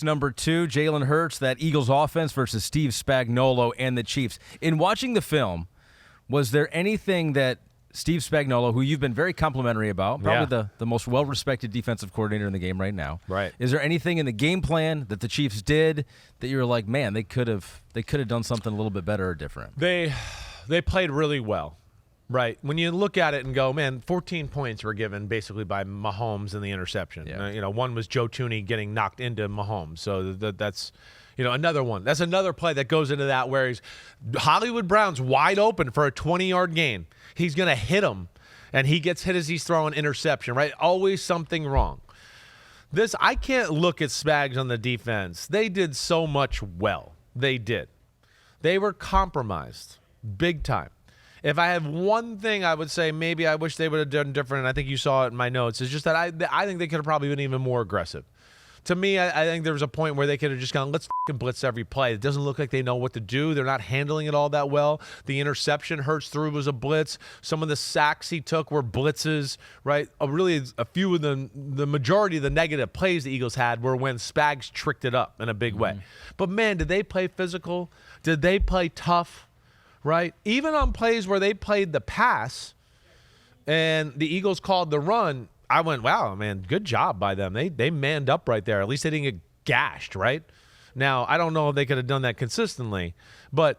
Number 2, Jalen Hurts, that Eagles offense versus Steve Spagnuolo and the Chiefs. In watching the film, was there anything that Steve Spagnuolo, who you've been very complimentary about, probably the most well-respected defensive coordinator in the game right now. Right. Is there anything in the game plan that the Chiefs did that you were like, man, they could have done something a little bit better or different? They played really well. Right. When you look at it and go, man, 14 points were given basically by Mahomes in the interception. Yeah. One was Joe Tooney getting knocked into Mahomes. So that's, another one. That's another play that goes into that where Hollywood Brown's wide open for a 20-yard gain. He's going to hit him, and he gets hit as he's throwing interception, right? Always something wrong. I can't look at Spags on the defense. They did so much well. They did. They were compromised big time. If I have one thing I would say maybe I wish they would have done different, and I think you saw it in my notes, is just that I think they could have probably been even more aggressive. To me, I think there was a point where they could have just gone, let's fucking blitz every play. It doesn't look like they know what to do. They're not handling it all that well. The interception Hurts threw was a blitz. Some of the sacks he took were blitzes, right? Really, a few of them, the majority of the negative plays the Eagles had were when Spags tricked it up in a big way. But, man, did they play physical? Did they play tough? Right? Even on plays where they played the pass and the Eagles called the run, I went, wow, man, good job by them. They manned up right there. At least they didn't get gashed, right? Now, I don't know if they could have done that consistently, but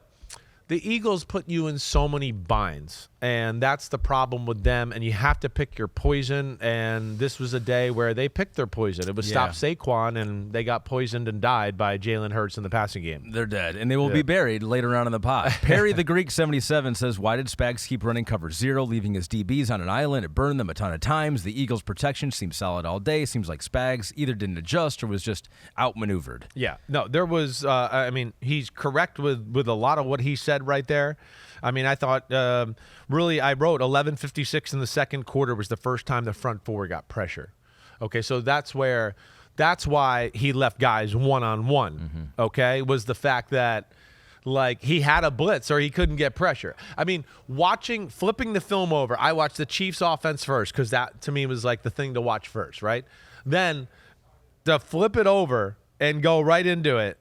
the Eagles put you in so many binds, and that's the problem with them, and you have to pick your poison, and this was a day where they picked their poison. It was stop Saquon, and they got poisoned and died by Jalen Hurts in the passing game. They're dead, and they will be buried later on in the pod. Perry the Greek 77 says, why did Spags keep running cover 0, leaving his DBs on an island? It burned them a ton of times. The Eagles' protection seemed solid all day. Seems like Spags either didn't adjust or was just outmaneuvered. Yeah, no, there was, he's correct with a lot of what he said right there. I mean, I thought, really, I wrote 11:56 in the second quarter was the first time the front four got pressure. Okay, so that's why he left guys one-on-one, okay, was the fact that, like, he had a blitz or he couldn't get pressure. I mean, flipping the film over, I watched the Chiefs offense first because that, to me, was like the thing to watch first, right? Then to flip it over and go right into it,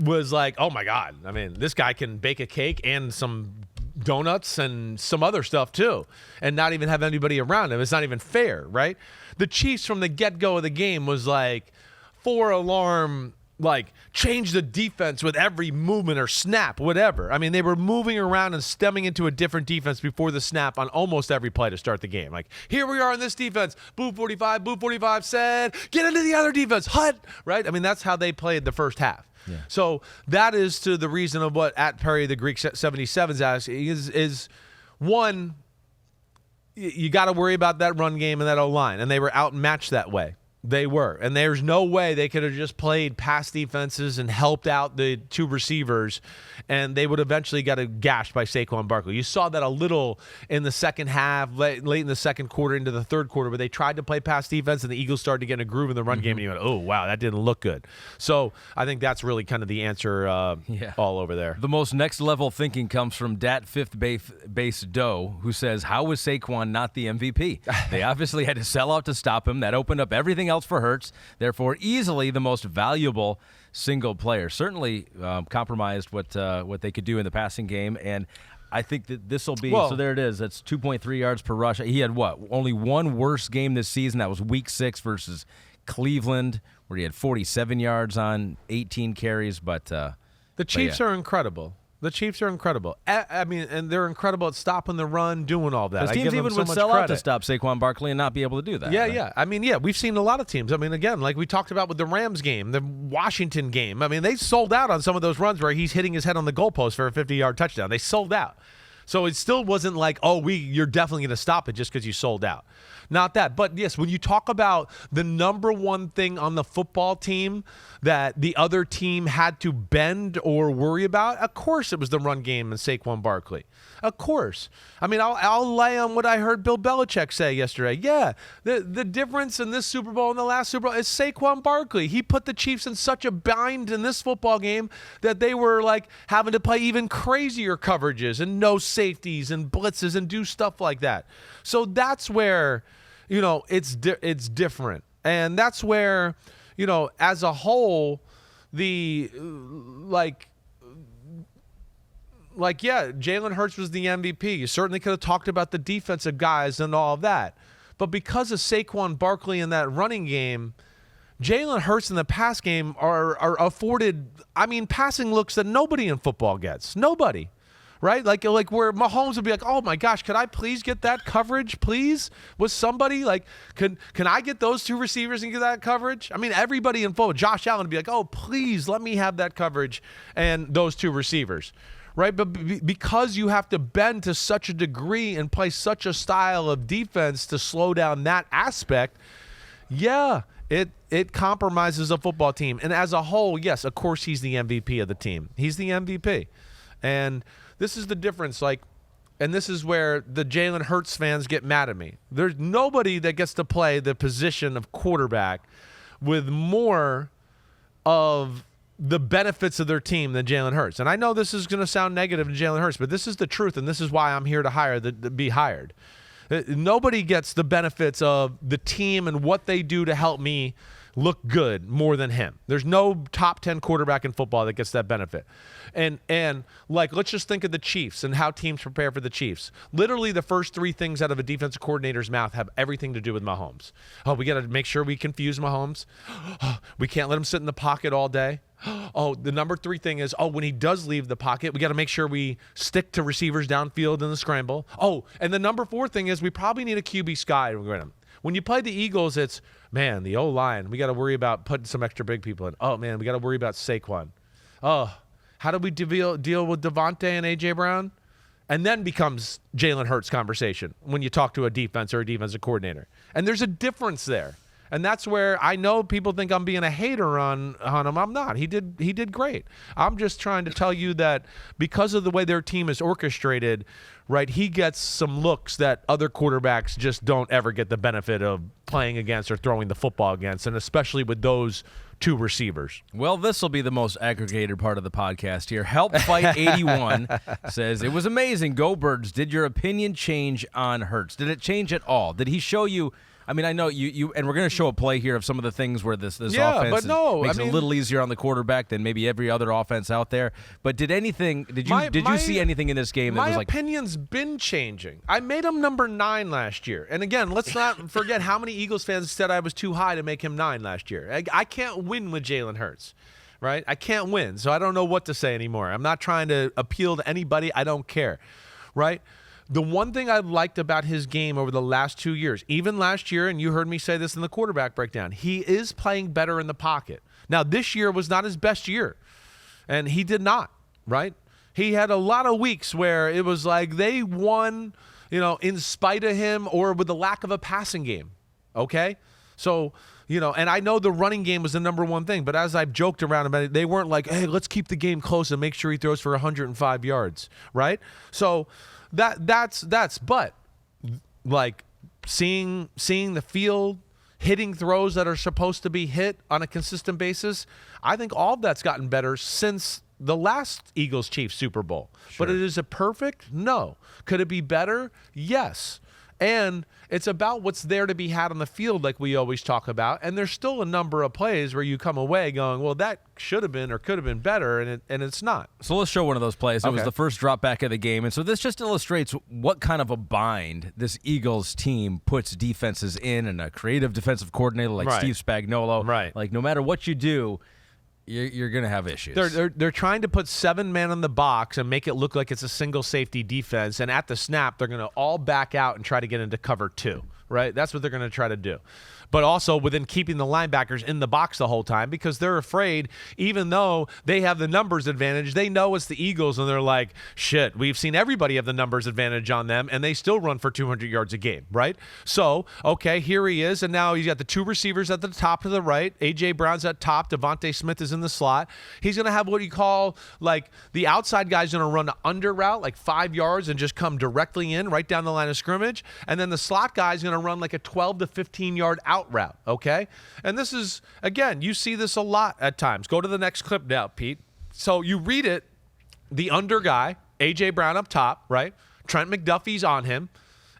was like, oh my God. I mean, this guy can bake a cake and some donuts and some other stuff too, and not even have anybody around him. It's not even fair, right? The Chiefs from the get-go of the game was like 4-alarm, like change the defense with every movement or snap, whatever. I mean, they were moving around and stemming into a different defense before the snap on almost every play to start the game. Like, here we are in this defense. Boo 45 said, get into the other defense. Hut, right? I mean, that's how they played the first half. Yeah. So that is to the reason of what at Perry the Greek 77's asking is one, you got to worry about that run game and that O-line, and they were outmatched that way. They were. And there's no way they could have just played pass defenses and helped out the two receivers, and they would eventually got gashed by Saquon Barkley. You saw that a little in the second half, late in the second quarter into the third quarter, where they tried to play pass defense, and the Eagles started to get in a groove in the run game, and you went, oh, wow, that didn't look good. So I think that's really kind of the answer all over there. The most next-level thinking comes from Dat Fifth Base Doe, who says, how was Saquon not the MVP? They obviously had to sell out to stop him. That opened up everything else for Hurts, therefore easily the most valuable single player. Certainly compromised what they could do in the passing game, and I think that this will be, so there it is. That's 2.3 yards per rush. He had only one worse game this season. That was week 6 versus Cleveland, where he had 47 yards on 18 carries, but the Chiefs are incredible. The Chiefs are incredible. I mean, and they're incredible at stopping the run, doing all that. Teams even would sell out to stop Saquon Barkley and not be able to do that. Yeah, right? yeah. I mean, yeah, we've seen a lot of teams. I mean, again, like we talked about with the Rams game, the Washington game. I mean, they sold out on some of those runs where he's hitting his head on the goalpost for a 50-yard touchdown. They sold out. So it still wasn't like, you're definitely going to stop it just because you sold out. Not that. But, yes, when you talk about the number one thing on the football team that the other team had to bend or worry about, of course it was the run game and Saquon Barkley. Of course. I mean, I'll lay on what I heard Bill Belichick say yesterday. Yeah, the difference in this Super Bowl and the last Super Bowl is Saquon Barkley. He put the Chiefs in such a bind in this football game that they were, like, having to play even crazier coverages and no safeties and blitzes and do stuff like that. So that's where, it's different. And that's where, as a whole, yeah, Jalen Hurts was the MVP. You certainly could have talked about the defensive guys and all of that. But because of Saquon Barkley in that running game, Jalen Hurts in the pass game are afforded, passing looks that nobody in football gets. Nobody. Right? Like where Mahomes would be like, oh my gosh, could I please get that coverage, please? With somebody? Like, can I get those two receivers and get that coverage? Everybody in football, Josh Allen would be like, oh, please let me have that coverage and those two receivers. Right? But because you have to bend to such a degree and play such a style of defense to slow down that aspect, yeah, it compromises a football team. And as a whole, yes, of course he's the MVP of the team. He's the MVP. And this is the difference, and this is where the Jalen Hurts fans get mad at me. There's nobody that gets to play the position of quarterback with more of the benefits of their team than Jalen Hurts. And I know this is going to sound negative to Jalen Hurts, but this is the truth, and this is why I'm here to be hired. Nobody gets the benefits of the team and what they do to help me look good more than him. There's no top 10 quarterback in football that gets that benefit. And let's just think of the Chiefs and how teams prepare for the Chiefs. Literally the first three things out of a defensive coordinator's mouth have everything to do with Mahomes. Oh, we got to make sure we confuse Mahomes. We can't let him sit in the pocket all day. Oh, the number three thing is, when he does leave the pocket, we got to make sure we stick to receivers downfield in the scramble. Oh, and the number four thing is we probably need a QB sky. When you play the Eagles, it's, man, the O-line, we got to worry about putting some extra big people in. Oh, man, we got to worry about Saquon. Oh, how do we deal with Devontae and A.J. Brown? And then becomes Jalen Hurts conversation when you talk to a defense or a defensive coordinator. And there's a difference there. And that's where I know people think I'm being a hater on him. I'm not. He did great. I'm just trying to tell you that because of the way their team is orchestrated, right, he gets some looks that other quarterbacks just don't ever get the benefit of playing against or throwing the football against, and especially with those two receivers. Well, this will be the most aggregated part of the podcast here. Help Fight 81 says, it was amazing. Go Birds. Did your opinion change on Hurts? Did it change at all? Did he show you? I know you, and we're going to show a play here of some of the things where this offense makes it a little easier on the quarterback than maybe every other offense out there. But did you see anything in this game that was like? My opinion's been changing. I made him number 9 last year, and again, let's not forget how many Eagles fans said I was too high to make him 9 last year. I can't win with Jalen Hurts, right? I can't win, so I don't know what to say anymore. I'm not trying to appeal to anybody. I don't care, right? The one thing I liked about his game over the last 2 years, even last year, and you heard me say this in the quarterback breakdown, he is playing better in the pocket. Now, this year was not his best year, and he did not, right? He had a lot of weeks where it was like they won, in spite of him or with the lack of a passing game, okay? So, and I know the running game was the number one thing, but as I've joked around about it, they weren't like, hey, let's keep the game close and make sure he throws for 105 yards, right? So that's but like seeing the field, hitting throws that are supposed to be hit on a consistent basis, I think all of that's gotten better since the last Eagles-Chiefs Super Bowl. Sure. But is it perfect? No. Could it be better? Yes. And it's about what's there to be had on the field, like we always talk about. And there's still a number of plays where you come away going, well, that should have been or could have been better, and it's not. So let's show one of those plays. It was the first drop back of the game. And so this just illustrates what kind of a bind this Eagles team puts defenses in, and a creative defensive coordinator like Steve Spagnuolo. Right. Like, no matter what you do, you're going to have issues. They're trying to put 7 men in the box and make it look like it's a single safety defense, and at the snap, they're going to all back out and try to get into cover 2, right? That's what they're going to try to do. But also within keeping the linebackers in the box the whole time, because they're afraid, even though they have the numbers advantage, they know it's the Eagles, and they're like, shit, we've seen everybody have the numbers advantage on them, and they still run for 200 yards a game, right? So, okay, here he is, and now he's got the 2 receivers at the top to the right. A.J. Brown's at top. Devontae Smith is in the slot. He's going to have what you call, like, the outside guy's going to run the under route, like 5 yards, and just come directly in right down the line of scrimmage. And then the slot guy's going to run like a 12 to 15-yard out route, okay? And this is, again, you see this a lot at times. Go to the next clip now, Pete. So you read it, the under guy, A.J. Brown up top, right? Trent McDuffie's on him.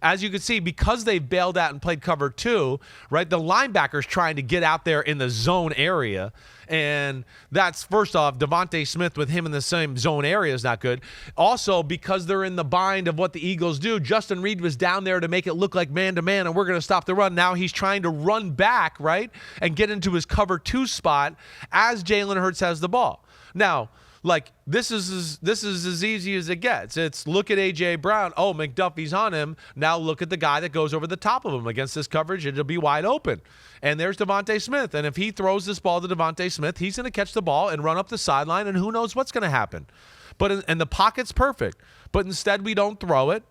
as you can see, because they bailed out and played cover 2, right, the linebacker's trying to get out there in the zone area. And that's, first off, Devontae Smith with him in the same zone area is not good. Also, because they're in the bind of what the Eagles do, Justin Reed was down there to make it look like man-to-man, and we're going to stop the run. Now he's trying to run back, right, and get into his cover 2 spot as Jalen Hurts has the ball. Now, like, this is as easy as it gets. It's look at A.J. Brown. Oh, McDuffie's on him. Now look at the guy that goes over the top of him. Against this coverage, it'll be wide open. And there's Devontae Smith. And if he throws this ball to Devontae Smith, he's going to catch the ball and run up the sideline, and who knows what's going to happen. And the pocket's perfect. But instead, we don't throw it.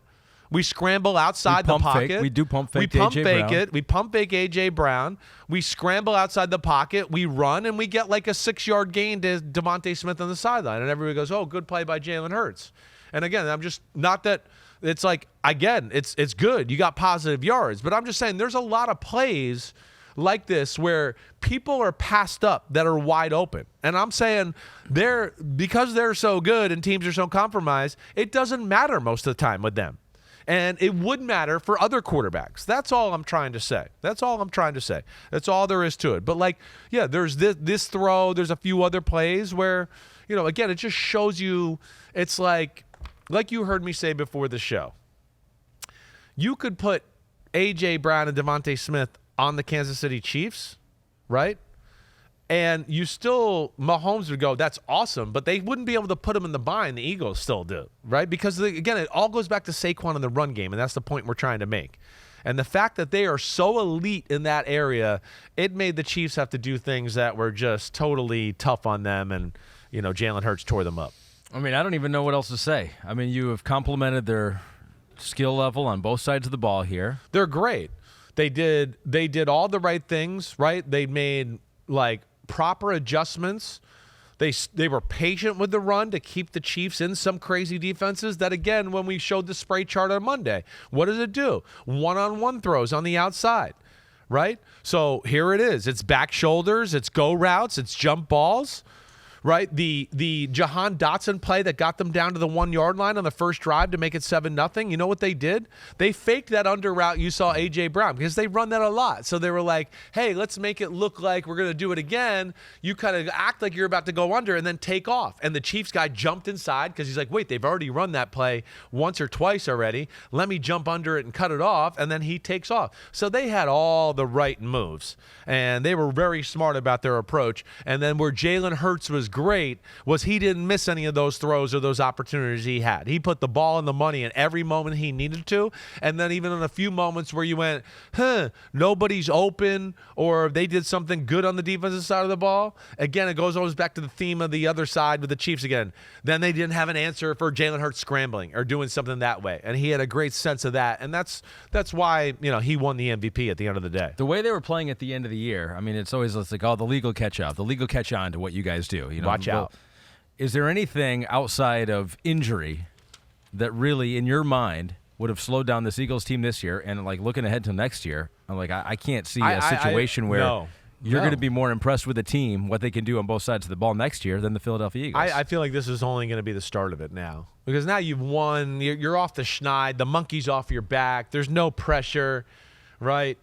We scramble outside the pocket. Fake. We do pump fake. We pump fake it. We pump fake A.J. Brown. We scramble outside the pocket. We run, and we get like a 6-yard gain to Devontae Smith on the sideline. And everybody goes, "Oh, good play by Jalen Hurts." And again, I'm just not that. It's like, again, it's good. You got positive yards, but I'm just saying there's a lot of plays like this where people are passed up that are wide open. And I'm saying because they're so good and teams are so compromised, it doesn't matter most of the time with them. And it would matter for other quarterbacks. That's all I'm trying to say. That's all there is to it. But, like, yeah, there's this throw. There's a few other plays where, again, it just shows you it's like you heard me say before the show. You could put A.J. Brown and Devontae Smith on the Kansas City Chiefs, right? And Mahomes would go, that's awesome, but they wouldn't be able to put him in the bind. The Eagles still do, right? Because, again, it all goes back to Saquon in the run game, and that's the point we're trying to make. And the fact that they are so elite in that area, it made the Chiefs have to do things that were just totally tough on them, and, Jalen Hurts tore them up. I mean, I don't even know what else to say. I mean, you have complimented their skill level on both sides of the ball here. They're great. They did all the right things, right? They made, like, proper adjustments. They were patient with the run to keep the Chiefs in some crazy defenses that, again, when we showed the spray chart on Monday, what does it do? One-on-one throws on the outside, right? So here it is. It's back shoulders, it's go routes, it's jump balls, right? The Jahan Dotson play that got them down to the 1-yard line on the first drive to make it 7-0. You know what they did? They faked that under route you saw A.J. Brown because they run that a lot. So they were like, hey, let's make it look like we're going to do it again. You kind of act like you're about to go under and then take off. And the Chiefs guy jumped inside because he's like, wait, they've already run that play once or twice already. Let me jump under it and cut it off. And then he takes off. So they had all the right moves. And they were very smart about their approach. And then where Jalen Hurts was great was he didn't miss any of those throws or those opportunities he had. He put the ball in the money in every moment he needed to. And then even in a few moments where you went, nobody's open, or they did something good on the defensive side of the ball. Again, it goes always back to the theme of the other side with the Chiefs again. Then they didn't have an answer for Jalen Hurts scrambling or doing something that way. And he had a great sense of that. And that's why, he won the MVP at the end of the day. The way they were playing at the end of the year, I mean, it's always like, oh, the league will catch up. The league will catch on to what you guys do. Watch out. Is there anything outside of injury that really, in your mind, would have slowed down this Eagles team this year? And, like, looking ahead to next year, I'm like, I can't see a situation where you're going to be more impressed with the team, what they can do on both sides of the ball next year than the Philadelphia Eagles. I feel like this is only going to be the start of it now. Because now you've won. You're off the schneid. The monkey's off your back. There's no pressure, right?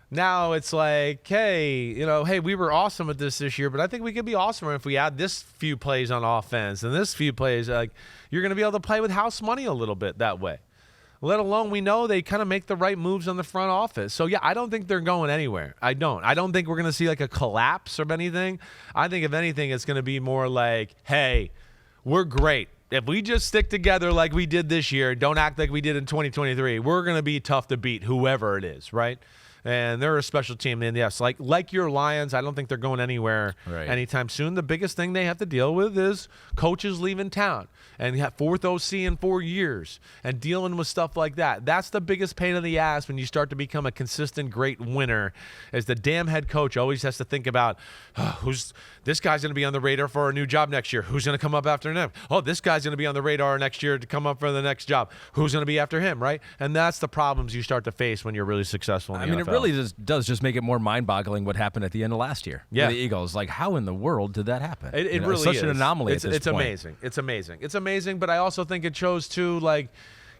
Now it's like, hey, we were awesome at this year, but I think we could be awesomer if we add this few plays on offense and this few plays. Like, you're going to be able to play with house money a little bit that way. Let alone we know they kind of make the right moves on the front office. So, yeah, I don't think they're going anywhere. I don't think we're going to see, like, a collapse of anything. I think, if anything, it's going to be more like, hey, we're great. If we just stick together like we did this year, don't act like we did in 2023, we're going to be tough to beat, whoever it is, right? And they're a special team. And yes, like your Lions, I don't think they're going anywhere anytime soon. The biggest thing they have to deal with is coaches leaving town and you have 4th OC in 4 years and dealing with stuff like that. That's the biggest pain in the ass when you start to become a consistent great winner, is the damn head coach always has to think about, who's this guy's going to be on the radar for a new job next year. Who's going to come up after him? Oh, this guy's going to be on the radar next year to come up for the next job. Who's going to be after him, right? And that's the problems you start to face when you're really successful in the NFL. It really does just make it more mind-boggling what happened at the end of last year. Yeah. The Eagles. Like, how in the world did that happen? It really is. Such is. an anomaly It's at this point. amazing. It's amazing. It's amazing, but I also think it shows, too, like,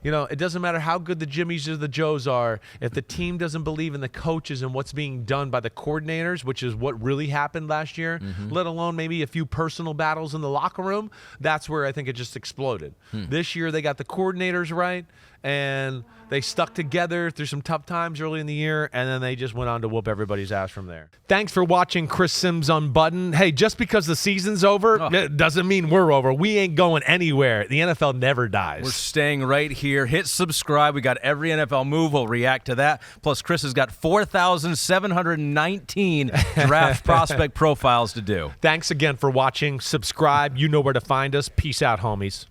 it doesn't matter how good the Jimmies or the Joes are. If the team doesn't believe in the coaches and what's being done by the coordinators, which is what really happened last year, let alone maybe a few personal battles in the locker room, that's where I think it just exploded. This year they got the coordinators right, and they stuck together through some tough times early in the year, and then they just went on to whoop everybody's ass from there. Thanks for watching Chris Simms Unbuttoned. Hey, just because the season's over, it doesn't mean we're over. We ain't going anywhere. The NFL never dies. We're staying right here. Hit subscribe. We got every NFL move. We'll react to that. Plus, Chris has got 4,719 draft prospect profiles to do. Thanks again for watching. Subscribe. You know where to find us. Peace out, homies.